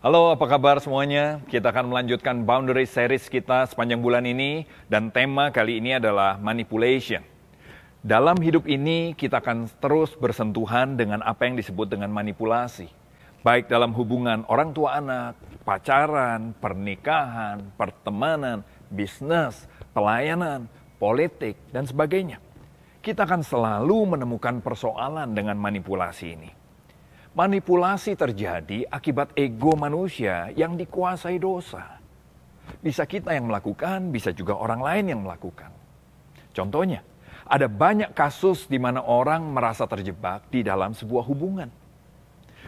Halo, apa kabar semuanya? Kita akan melanjutkan Boundary Series kita sepanjang bulan ini, dan tema kali ini adalah manipulation. Dalam hidup ini, kita akan terus bersentuhan dengan apa yang disebut dengan manipulasi. Baik dalam hubungan orang tua anak, pacaran, pernikahan, pertemanan, bisnis, pelayanan, politik, dan sebagainya. Kita akan selalu menemukan persoalan dengan manipulasi ini. Manipulasi terjadi akibat ego manusia yang dikuasai dosa. Bisa kita yang melakukan, bisa juga orang lain yang melakukan. Contohnya, ada banyak kasus di mana orang merasa terjebak di dalam sebuah hubungan.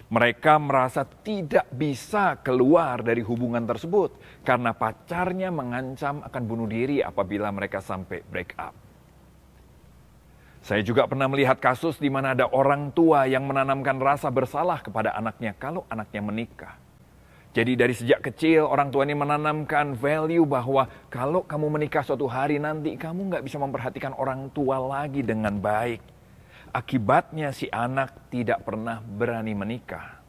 Mereka merasa tidak bisa keluar dari hubungan tersebut karena pacarnya mengancam akan bunuh diri apabila mereka sampai break up. Saya juga pernah melihat kasus di mana ada orang tua yang menanamkan rasa bersalah kepada anaknya kalau anaknya menikah. Jadi dari sejak kecil orang tua ini menanamkan value bahwa kalau kamu menikah suatu hari nanti kamu nggak bisa memperhatikan orang tua lagi dengan baik. Akibatnya si anak tidak pernah berani menikah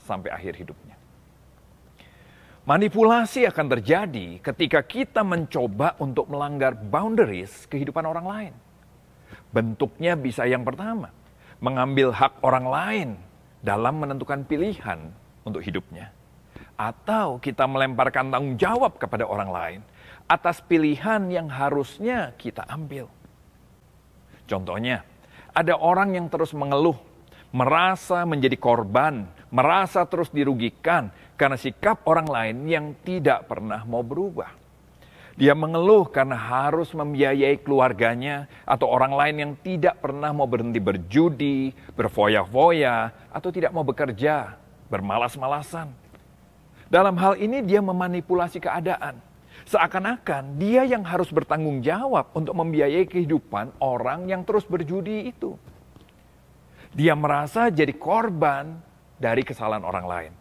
sampai akhir hidupnya. Manipulasi akan terjadi ketika kita mencoba untuk melanggar boundaries kehidupan orang lain. Bentuknya bisa yang pertama, mengambil hak orang lain dalam menentukan pilihan untuk hidupnya. Atau kita melemparkan tanggung jawab kepada orang lain atas pilihan yang harusnya kita ambil. Contohnya, ada orang yang terus mengeluh, merasa menjadi korban, merasa terus dirugikan karena sikap orang lain yang tidak pernah mau berubah. Dia mengeluh karena harus membiayai keluarganya atau orang lain yang tidak pernah mau berhenti berjudi, berfoya-foya, atau tidak mau bekerja, bermalas-malasan. Dalam hal ini dia memanipulasi keadaan. Seakan-akan dia yang harus bertanggung jawab untuk membiayai kehidupan orang yang terus berjudi itu. Dia merasa jadi korban dari kesalahan orang lain.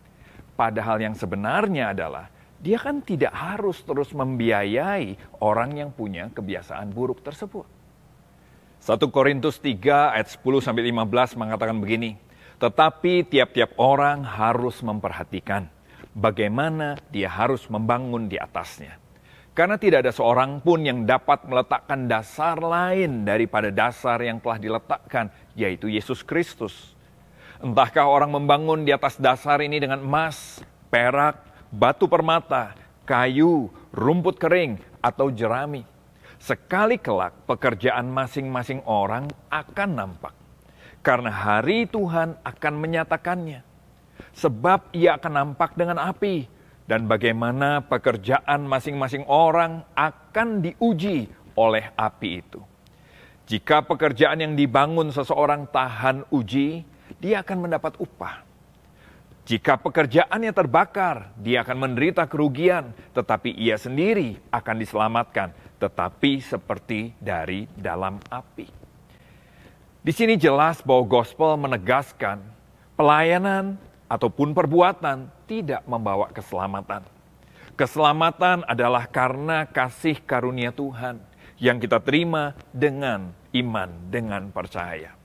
Padahal yang sebenarnya adalah dia kan tidak harus terus membiayai orang yang punya kebiasaan buruk tersebut. 1 Korintus 3 ayat 10-15 mengatakan begini, tetapi tiap-tiap orang harus memperhatikan bagaimana dia harus membangun di atasnya. Karena tidak ada seorang pun yang dapat meletakkan dasar lain daripada dasar yang telah diletakkan, yaitu Yesus Kristus. Entahkah orang membangun di atas dasar ini dengan emas, perak, batu permata, kayu, rumput kering, atau jerami. Sekali kelak pekerjaan masing-masing orang akan nampak. Karena hari Tuhan akan menyatakannya. Sebab ia akan nampak dengan api. Dan bagaimana pekerjaan masing-masing orang akan diuji oleh api itu. Jika pekerjaan yang dibangun seseorang tahan uji, dia akan mendapat upah. Jika pekerjaannya terbakar, dia akan menderita kerugian, tetapi ia sendiri akan diselamatkan, tetapi seperti dari dalam api. Di sini jelas bahwa gospel menegaskan pelayanan ataupun perbuatan tidak membawa keselamatan. Keselamatan adalah karena kasih karunia Tuhan yang kita terima dengan iman, dengan percaya.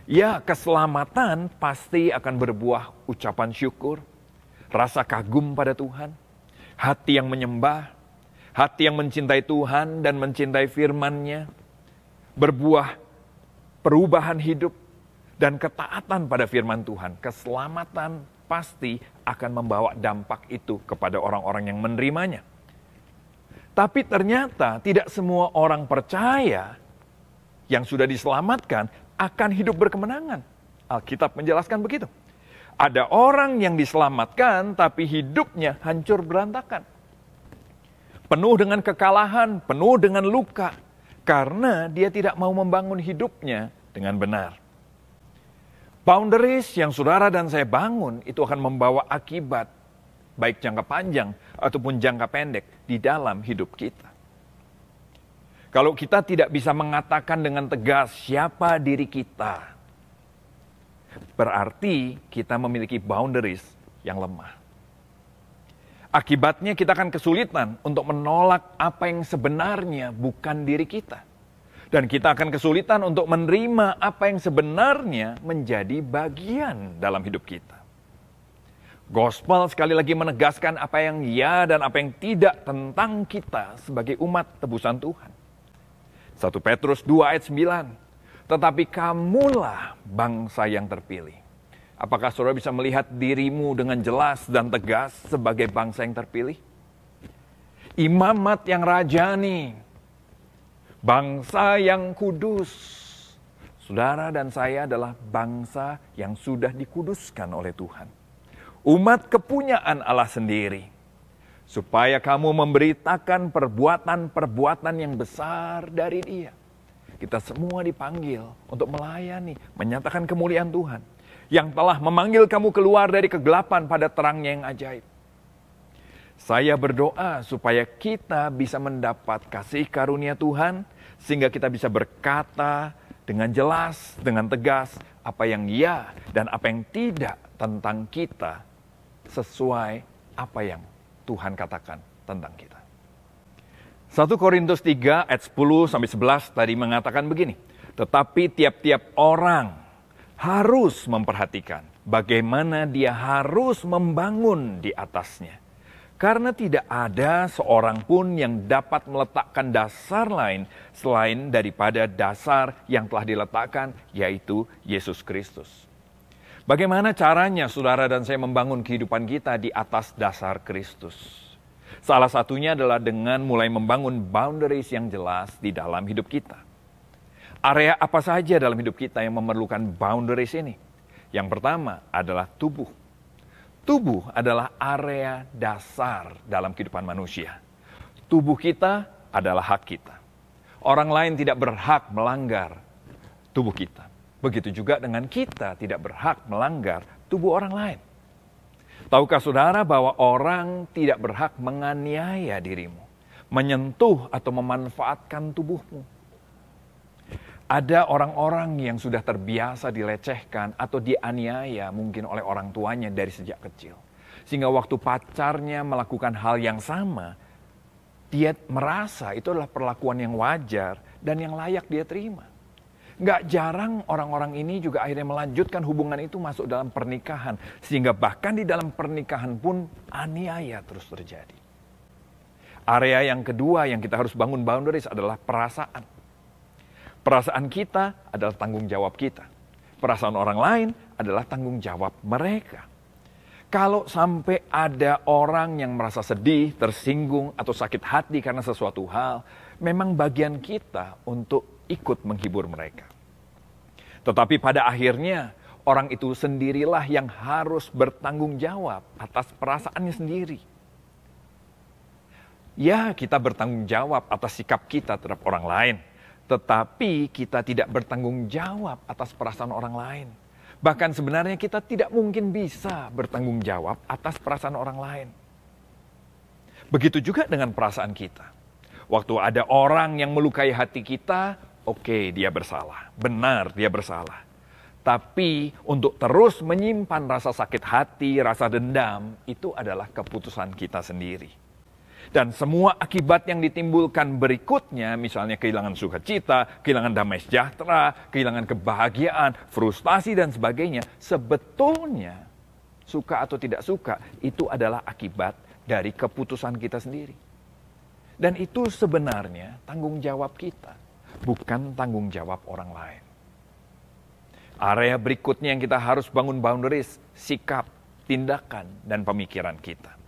Ya, keselamatan pasti akan berbuah ucapan syukur, rasa kagum pada Tuhan, hati yang menyembah, hati yang mencintai Tuhan dan mencintai firman-Nya, berbuah perubahan hidup dan ketaatan pada firman Tuhan. Keselamatan pasti akan membawa dampak itu kepada orang-orang yang menerimanya. Tapi ternyata tidak semua orang percaya yang sudah diselamatkan akan hidup berkemenangan. Alkitab menjelaskan begitu. Ada orang yang diselamatkan tapi hidupnya hancur berantakan. Penuh dengan kekalahan, penuh dengan luka. Karena dia tidak mau membangun hidupnya dengan benar. Boundaries yang saudara dan saya bangun itu akan membawa akibat baik jangka panjang ataupun jangka pendek di dalam hidup kita. Kalau kita tidak bisa mengatakan dengan tegas siapa diri kita, berarti kita memiliki boundaries yang lemah. Akibatnya kita akan kesulitan untuk menolak apa yang sebenarnya bukan diri kita. Dan kita akan kesulitan untuk menerima apa yang sebenarnya menjadi bagian dalam hidup kita. Gospel sekali lagi menegaskan apa yang ya dan apa yang tidak tentang kita sebagai umat tebusan Tuhan. 1 Petrus 2 ayat 9. Tetapi kamulah bangsa yang terpilih. Apakah saudara bisa melihat dirimu dengan jelas dan tegas sebagai bangsa yang terpilih? Imamat yang rajani, bangsa yang kudus. Saudara dan saya adalah bangsa yang sudah dikuduskan oleh Tuhan. Umat kepunyaan Allah sendiri. Supaya kamu memberitakan perbuatan-perbuatan yang besar dari Dia. Kita semua dipanggil untuk melayani, menyatakan kemuliaan Tuhan. Yang telah memanggil kamu keluar dari kegelapan pada terangnya yang ajaib. Saya berdoa supaya kita bisa mendapat kasih karunia Tuhan, sehingga kita bisa berkata dengan jelas, dengan tegas, apa yang ya dan apa yang tidak tentang kita, sesuai apa yang Tuhan katakan tentang kita. 1 Korintus 3 ayat 10-11 tadi mengatakan begini. Tetapi tiap-tiap orang harus memperhatikan bagaimana dia harus membangun di atasnya. Karena tidak ada seorang pun yang dapat meletakkan dasar lain selain daripada dasar yang telah diletakkan, yaitu Yesus Kristus. Bagaimana caranya saudara dan saya membangun kehidupan kita di atas dasar Kristus? Salah satunya adalah dengan mulai membangun boundaries yang jelas di dalam hidup kita. Area apa saja dalam hidup kita yang memerlukan boundaries ini? Yang pertama adalah tubuh. Tubuh adalah area dasar dalam kehidupan manusia. Tubuh kita adalah hak kita. Orang lain tidak berhak melanggar tubuh kita. Begitu juga dengan kita tidak berhak melanggar tubuh orang lain. Tahukah saudara bahwa orang tidak berhak menganiaya dirimu, menyentuh atau memanfaatkan tubuhmu? Ada orang-orang yang sudah terbiasa dilecehkan atau dianiaya mungkin oleh orang tuanya dari sejak kecil. Sehingga waktu pacarnya melakukan hal yang sama, dia merasa itu adalah perlakuan yang wajar dan yang layak dia terima. Nggak jarang orang-orang ini juga akhirnya melanjutkan hubungan itu masuk dalam pernikahan. Sehingga bahkan di dalam pernikahan pun aniaya terus terjadi. Area yang kedua yang kita harus bangun boundaries adalah perasaan. Perasaan kita adalah tanggung jawab kita. Perasaan orang lain adalah tanggung jawab mereka. Kalau sampai ada orang yang merasa sedih, tersinggung, atau sakit hati karena sesuatu hal, memang bagian kita untuk ikut menghibur mereka. Tetapi pada akhirnya orang itu sendirilah yang harus bertanggung jawab atas perasaannya sendiri. Ya, kita bertanggung jawab atas sikap kita terhadap orang lain, tetapi kita tidak bertanggung jawab atas perasaan orang lain. Bahkan sebenarnya kita tidak mungkin bisa bertanggung jawab atas perasaan orang lain. Begitu juga dengan perasaan kita. Waktu ada orang yang melukai hati kita, oke, dia bersalah. Benar, dia bersalah. Tapi untuk terus menyimpan rasa sakit hati, rasa dendam, itu adalah keputusan kita sendiri. Dan semua akibat yang ditimbulkan berikutnya, misalnya kehilangan sukacita, kehilangan damai sejahtera, kehilangan kebahagiaan, frustasi dan sebagainya, sebetulnya suka atau tidak suka, itu adalah akibat dari keputusan kita sendiri. Dan itu sebenarnya tanggung jawab kita, bukan tanggung jawab orang lain. Area berikutnya yang kita harus bangun boundaries, sikap, tindakan, dan pemikiran kita.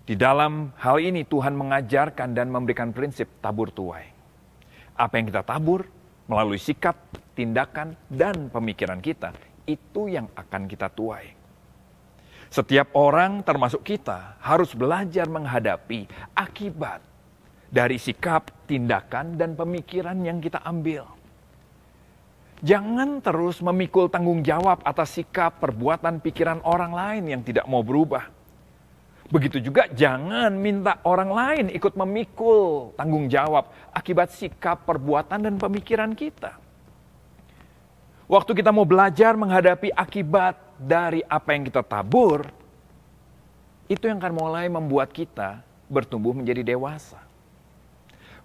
Di dalam hal ini Tuhan mengajarkan dan memberikan prinsip tabur tuai. Apa yang kita tabur melalui sikap, tindakan, dan pemikiran kita, itu yang akan kita tuai. Setiap orang termasuk kita harus belajar menghadapi akibat dari sikap, tindakan, dan pemikiran yang kita ambil. Jangan terus memikul tanggung jawab atas sikap, perbuatan, pikiran orang lain yang tidak mau berubah. Begitu juga jangan minta orang lain ikut memikul tanggung jawab akibat sikap, perbuatan, dan pemikiran kita. Waktu kita mau belajar menghadapi akibat dari apa yang kita tabur, itu yang akan mulai membuat kita bertumbuh menjadi dewasa.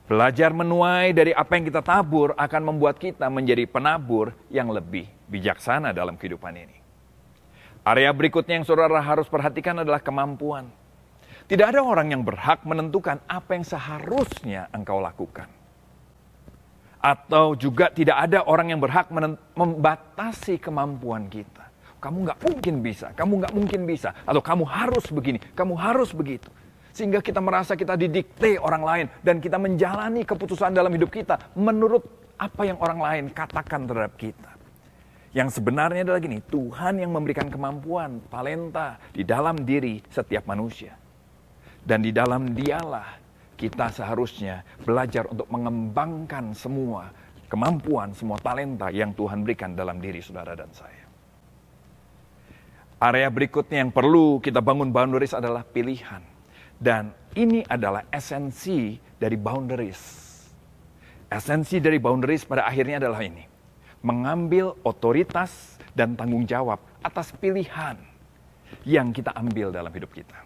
Belajar menuai dari apa yang kita tabur akan membuat kita menjadi penabur yang lebih bijaksana dalam kehidupan ini. Area berikutnya yang saudara harus perhatikan adalah kemampuan. Tidak ada orang yang berhak menentukan apa yang seharusnya engkau lakukan. Atau juga tidak ada orang yang berhak membatasi kemampuan kita. Kamu nggak mungkin bisa, kamu nggak mungkin bisa. Atau kamu harus begini, kamu harus begitu. Sehingga kita merasa kita didikte orang lain. Dan kita menjalani keputusan dalam hidup kita menurut apa yang orang lain katakan terhadap kita. Yang sebenarnya adalah gini, Tuhan yang memberikan kemampuan, talenta di dalam diri setiap manusia. Dan di dalam dialah kita seharusnya belajar untuk mengembangkan semua kemampuan, semua talenta yang Tuhan berikan dalam diri saudara dan saya. Area berikutnya yang perlu kita bangun boundaries adalah pilihan. Dan ini adalah esensi dari boundaries. Esensi dari boundaries pada akhirnya adalah ini. Mengambil otoritas dan tanggung jawab atas pilihan yang kita ambil dalam hidup kita.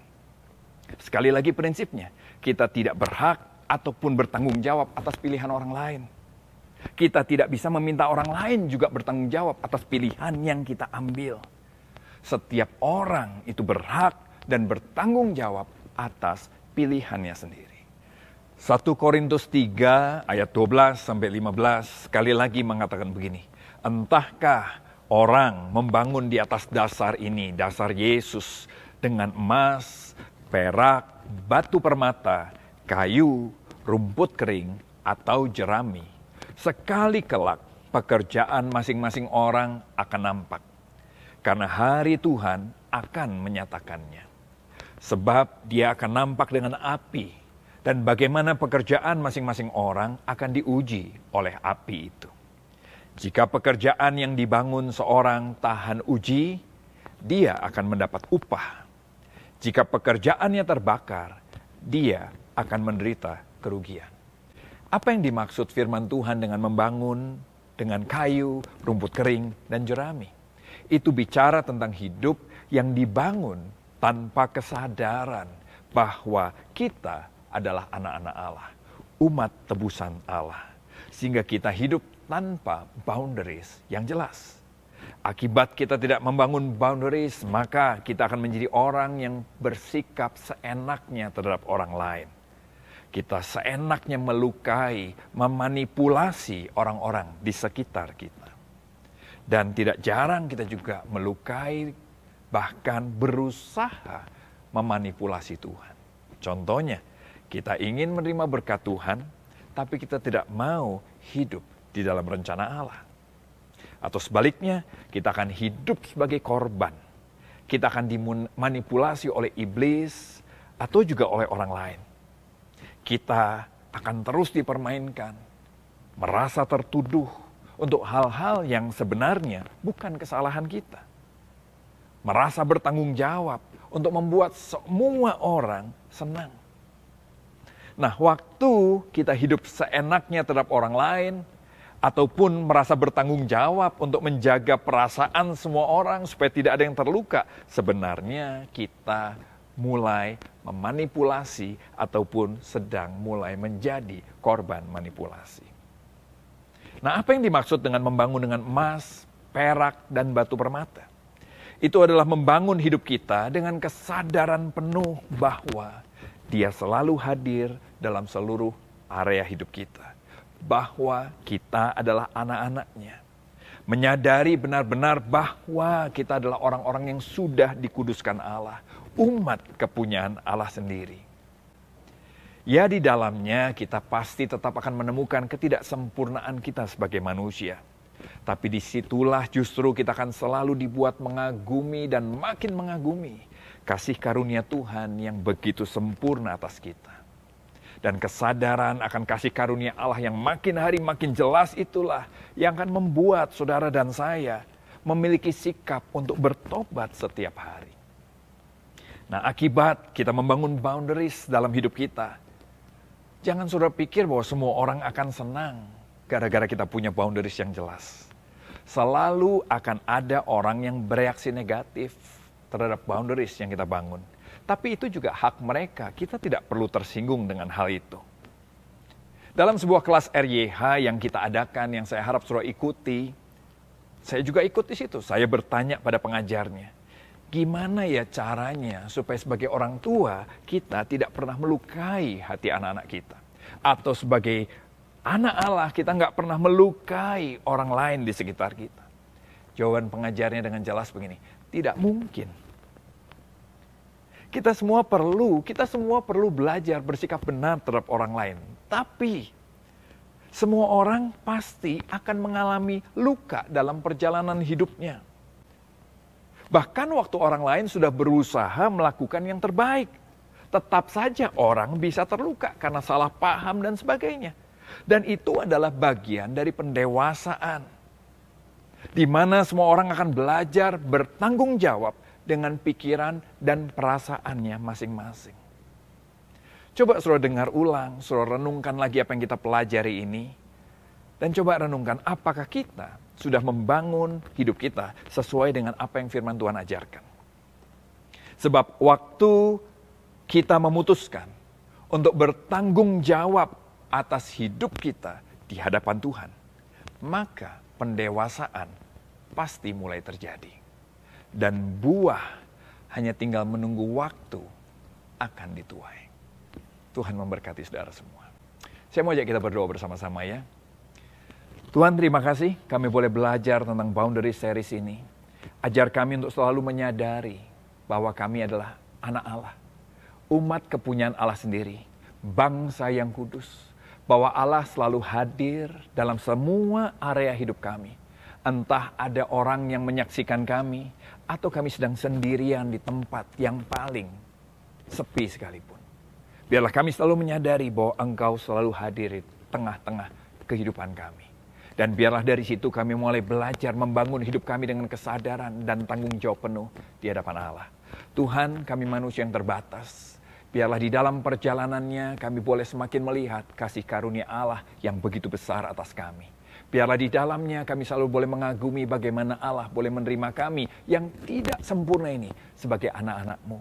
Sekali lagi prinsipnya, kita tidak berhak ataupun bertanggung jawab atas pilihan orang lain. Kita tidak bisa meminta orang lain juga bertanggung jawab atas pilihan yang kita ambil. Setiap orang itu berhak dan bertanggung jawab atas pilihannya sendiri. 1 Korintus 3 ayat 12 sampai 15 sekali lagi mengatakan begini. Entahkah orang membangun di atas dasar ini, dasar Yesus dengan emas, perak, batu permata, kayu, rumput kering, atau jerami. Sekali kelak pekerjaan masing-masing orang akan nampak. Karena hari Tuhan akan menyatakannya. Sebab dia akan nampak dengan api. Dan bagaimana pekerjaan masing-masing orang akan diuji oleh api itu. Jika pekerjaan yang dibangun seorang tahan uji, dia akan mendapat upah. Jika pekerjaannya terbakar, dia akan menderita kerugian. Apa yang dimaksud firman Tuhan dengan membangun dengan kayu, rumput kering, dan jerami? Itu bicara tentang hidup yang dibangun tanpa kesadaran bahwa kita adalah anak-anak Allah, umat tebusan Allah. Sehingga kita hidup tanpa boundaries yang jelas. Akibat kita tidak membangun boundaries, maka kita akan menjadi orang yang bersikap seenaknya terhadap orang lain. Kita seenaknya melukai, memanipulasi orang-orang di sekitar kita. Dan tidak jarang kita juga melukai, bahkan berusaha memanipulasi Tuhan. Contohnya, kita ingin menerima berkat Tuhan, tapi kita tidak mau hidup di dalam rencana Allah. Atau sebaliknya, kita akan hidup sebagai korban. Kita akan dimanipulasi oleh iblis atau juga oleh orang lain. Kita akan terus dipermainkan, merasa tertuduh untuk hal-hal yang sebenarnya bukan kesalahan kita. Merasa bertanggung jawab untuk membuat semua orang senang. Nah, waktu kita hidup seenaknya terhadap orang lain, ataupun merasa bertanggung jawab untuk menjaga perasaan semua orang supaya tidak ada yang terluka, sebenarnya kita mulai memanipulasi ataupun sedang mulai menjadi korban manipulasi. Nah, apa yang dimaksud dengan membangun dengan emas, perak, dan batu permata? Itu adalah membangun hidup kita dengan kesadaran penuh bahwa Dia selalu hadir dalam seluruh area hidup kita. Bahwa kita adalah anak-anaknya. Menyadari benar-benar bahwa kita adalah orang-orang yang sudah dikuduskan Allah. Umat kepunyaan Allah sendiri. Ya, di dalamnya kita pasti tetap akan menemukan ketidaksempurnaan kita sebagai manusia. Tapi disitulah justru kita akan selalu dibuat mengagumi dan makin mengagumi kasih karunia Tuhan yang begitu sempurna atas kita. Dan kesadaran akan kasih karunia Allah yang makin hari makin jelas itulah yang akan membuat saudara dan saya memiliki sikap untuk bertobat setiap hari. Nah, akibat kita membangun boundaries dalam hidup kita, jangan saudara pikir bahwa semua orang akan senang gara-gara kita punya boundaries yang jelas. Selalu akan ada orang yang bereaksi negatif terhadap boundaries yang kita bangun. Tapi itu juga hak mereka, kita tidak perlu tersinggung dengan hal itu. Dalam sebuah kelas RYH yang kita adakan, yang saya harap saudara ikuti, saya juga ikut di situ. Saya bertanya pada pengajarnya, Gimana ya caranya supaya sebagai orang tua kita tidak pernah melukai hati anak-anak kita? Atau sebagai anak Allah kita nggak pernah melukai orang lain di sekitar kita? Jawaban pengajarnya dengan jelas begini, tidak mungkin. Kita semua perlu belajar bersikap benar terhadap orang lain. Tapi semua orang pasti akan mengalami luka dalam perjalanan hidupnya. Bahkan waktu orang lain sudah berusaha melakukan yang terbaik, tetap saja orang bisa terluka karena salah paham dan sebagainya. Dan itu adalah bagian dari pendewasaan, di mana semua orang akan belajar bertanggung jawab dengan pikiran dan perasaannya masing-masing. Coba saudara dengar ulang, saudara renungkan lagi apa yang kita pelajari ini. Dan coba renungkan apakah kita sudah membangun hidup kita sesuai dengan apa yang firman Tuhan ajarkan. Sebab waktu kita memutuskan untuk bertanggung jawab atas hidup kita di hadapan Tuhan, maka pendewasaan pasti mulai terjadi. Dan buah hanya tinggal menunggu waktu akan dituai. Tuhan memberkati saudara semua. Saya mau ajak kita berdoa bersama-sama ya. Tuhan, terima kasih kami boleh belajar tentang Boundary Series ini. Ajar kami untuk selalu menyadari bahwa kami adalah anak Allah, umat kepunyaan Allah sendiri, bangsa yang kudus, bahwa Allah selalu hadir dalam semua area hidup kami. Entah ada orang yang menyaksikan kami, atau kami sedang sendirian di tempat yang paling sepi sekalipun. Biarlah kami selalu menyadari bahwa Engkau selalu hadir di tengah-tengah kehidupan kami. Dan biarlah dari situ kami mulai belajar membangun hidup kami dengan kesadaran dan tanggung jawab penuh di hadapan Allah. Tuhan, kami manusia yang terbatas. Biarlah di dalam perjalanannya kami boleh semakin melihat kasih karunia Allah yang begitu besar atas kami. Biarlah di dalamnya kami selalu boleh mengagumi bagaimana Allah boleh menerima kami yang tidak sempurna ini sebagai anak-anak-Mu.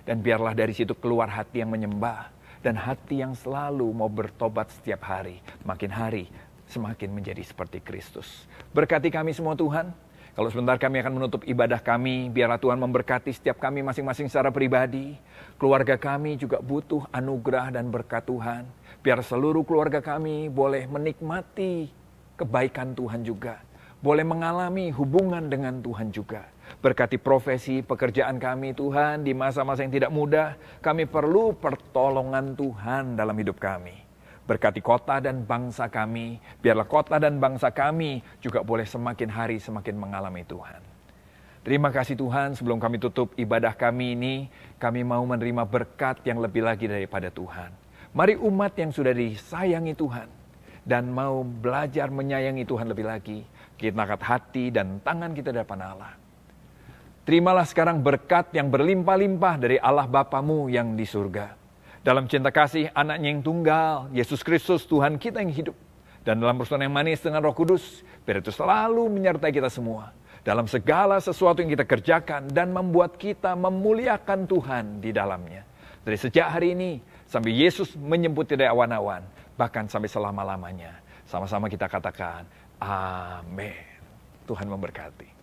Dan biarlah dari situ keluar hati yang menyembah dan hati yang selalu mau bertobat setiap hari. Makin hari semakin menjadi seperti Kristus. Berkati kami semua Tuhan. Kalau sebentar kami akan menutup ibadah kami, biarlah Tuhan memberkati setiap kami masing-masing secara pribadi. Keluarga kami juga butuh anugerah dan berkat Tuhan. Biar seluruh keluarga kami boleh menikmati kebaikan Tuhan juga. Boleh mengalami hubungan dengan Tuhan juga. Berkati profesi pekerjaan kami Tuhan di masa-masa yang tidak mudah. Kami perlu pertolongan Tuhan dalam hidup kami. Berkati kota dan bangsa kami, biarlah kota dan bangsa kami juga boleh semakin hari semakin mengalami Tuhan. Terima kasih Tuhan, sebelum kami tutup ibadah kami ini, kami mau menerima berkat yang lebih lagi daripada Tuhan. Mari umat yang sudah disayangi Tuhan, dan mau belajar menyayangi Tuhan lebih lagi, kita angkat hati dan tangan kita di depan Allah. Terimalah sekarang berkat yang berlimpah-limpah dari Allah Bapamu yang di surga. Dalam cinta kasih anaknya yang tunggal, Yesus Kristus Tuhan kita yang hidup. Dan dalam persekutuan yang manis dengan Roh Kudus, biar itu selalu menyertai kita semua. Dalam segala sesuatu yang kita kerjakan dan membuat kita memuliakan Tuhan di dalamnya. Dari sejak hari ini sampai Yesus menjemput dari awan-awan, bahkan sampai selama-lamanya. Sama-sama kita katakan, amin. Tuhan memberkati.